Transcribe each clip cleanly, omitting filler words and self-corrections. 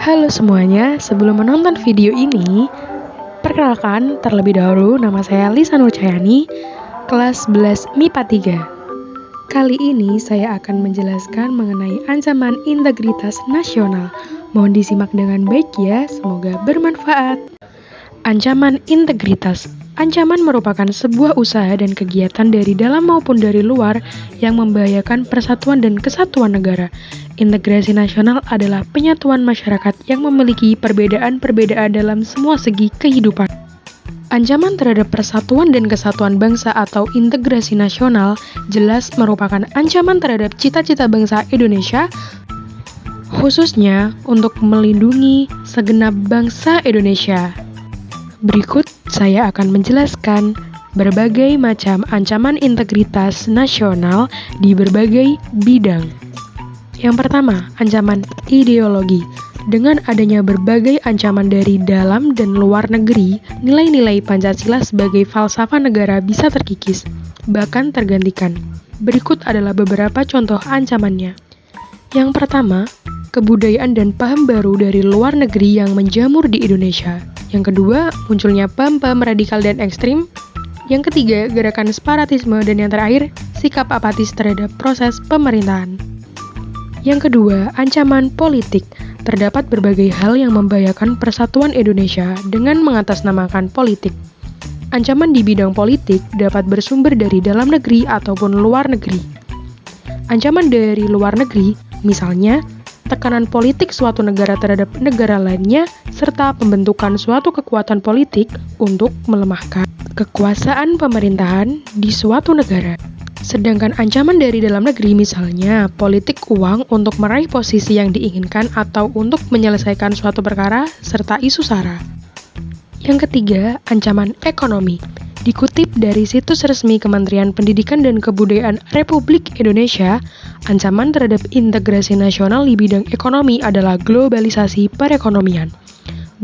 Halo semuanya, sebelum menonton video ini, perkenalkan terlebih dahulu nama saya Lisa Nurcayani, kelas 11 MIPA 3. Kali ini saya akan menjelaskan mengenai ancaman integritas nasional. Mohon disimak dengan baik ya, semoga bermanfaat. Ancaman integritas. Ancaman merupakan sebuah usaha dan kegiatan dari dalam maupun dari luar yang membahayakan persatuan dan kesatuan negara. Integrasi nasional adalah penyatuan masyarakat yang memiliki perbedaan-perbedaan dalam semua segi kehidupan. Ancaman terhadap persatuan dan kesatuan bangsa atau integrasi nasional jelas merupakan ancaman terhadap cita-cita bangsa Indonesia, khususnya untuk melindungi segenap bangsa Indonesia. Berikut saya akan menjelaskan berbagai macam ancaman integritas nasional di berbagai bidang. Yang pertama, ancaman ideologi. Dengan adanya berbagai ancaman dari dalam dan luar negeri, nilai-nilai Pancasila sebagai falsafah negara bisa terkikis, bahkan tergantikan. Berikut adalah beberapa contoh ancamannya. Yang pertama, kebudayaan dan paham baru dari luar negeri yang menjamur di Indonesia. Yang kedua, munculnya paham-paham radikal dan ekstrim. Yang ketiga, gerakan separatisme. Dan yang terakhir, sikap apatis terhadap proses pemerintahan. Yang kedua, ancaman politik. Terdapat berbagai hal yang membahayakan persatuan Indonesia dengan mengatasnamakan politik. Ancaman di bidang politik dapat bersumber dari dalam negeri ataupun luar negeri. Ancaman dari luar negeri, misalnya, tekanan politik suatu negara terhadap negara lainnya, serta pembentukan suatu kekuatan politik untuk melemahkan kekuasaan pemerintahan di suatu negara. Sedangkan ancaman dari dalam negeri misalnya, politik uang untuk meraih posisi yang diinginkan atau untuk menyelesaikan suatu perkara, serta isu SARA. Yang ketiga, ancaman ekonomi. Dikutip dari situs resmi Kementerian Pendidikan dan Kebudayaan Republik Indonesia, ancaman terhadap integrasi nasional di bidang ekonomi adalah globalisasi perekonomian.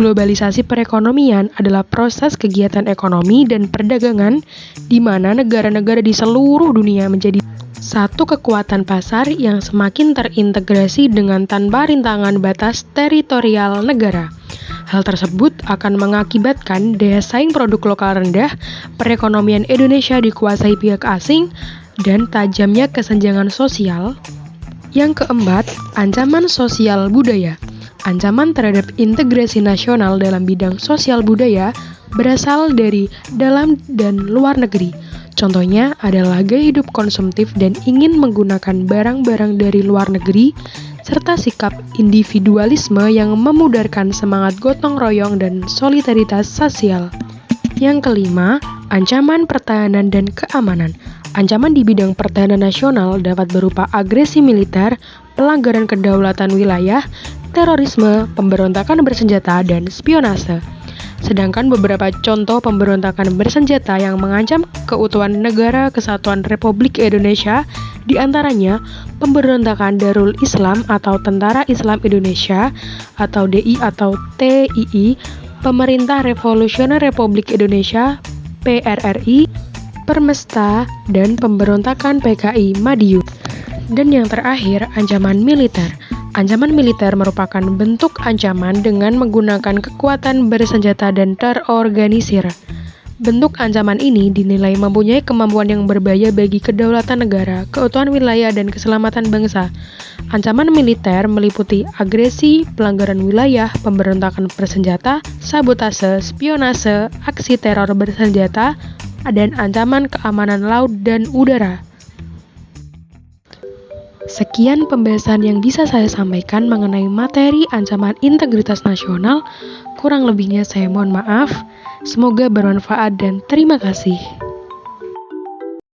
Globalisasi perekonomian adalah proses kegiatan ekonomi dan perdagangan di mana negara-negara di seluruh dunia menjadi satu kekuatan pasar yang semakin terintegrasi dengan tanpa rintangan batas teritorial negara. Hal tersebut akan mengakibatkan daya saing produk lokal rendah, perekonomian Indonesia dikuasai pihak asing, dan tajamnya kesenjangan sosial. Yang keempat, ancaman sosial budaya. Ancaman terhadap integrasi nasional dalam bidang sosial budaya berasal dari dalam dan luar negeri. Contohnya adalah gaya hidup konsumtif dan ingin menggunakan barang-barang dari luar negeri, serta sikap individualisme yang memudarkan semangat gotong royong dan solidaritas sosial. Yang kelima, ancaman pertahanan dan keamanan. Ancaman di bidang pertahanan nasional dapat berupa agresi militer, pelanggaran kedaulatan wilayah, terorisme, pemberontakan bersenjata, dan spionase. Sedangkan beberapa contoh pemberontakan bersenjata yang mengancam keutuhan negara kesatuan Republik Indonesia diantaranya pemberontakan Darul Islam atau Tentara Islam Indonesia atau DI atau TII, Pemerintah Revolusioner Republik Indonesia PRRI, Permesta, dan pemberontakan PKI Madiun. Dan yang terakhir, ancaman militer. Ancaman militer merupakan bentuk ancaman dengan menggunakan kekuatan bersenjata dan terorganisir. Bentuk ancaman ini dinilai mempunyai kemampuan yang berbahaya bagi kedaulatan negara, keutuhan wilayah, dan keselamatan bangsa. Ancaman militer meliputi agresi, pelanggaran wilayah, pemberontakan bersenjata, sabotase, spionase, aksi teror bersenjata, dan ancaman keamanan laut dan udara. Sekian pembahasan yang bisa saya sampaikan mengenai materi ancaman integritas nasional. Kurang lebihnya saya mohon maaf. Semoga bermanfaat dan terima kasih.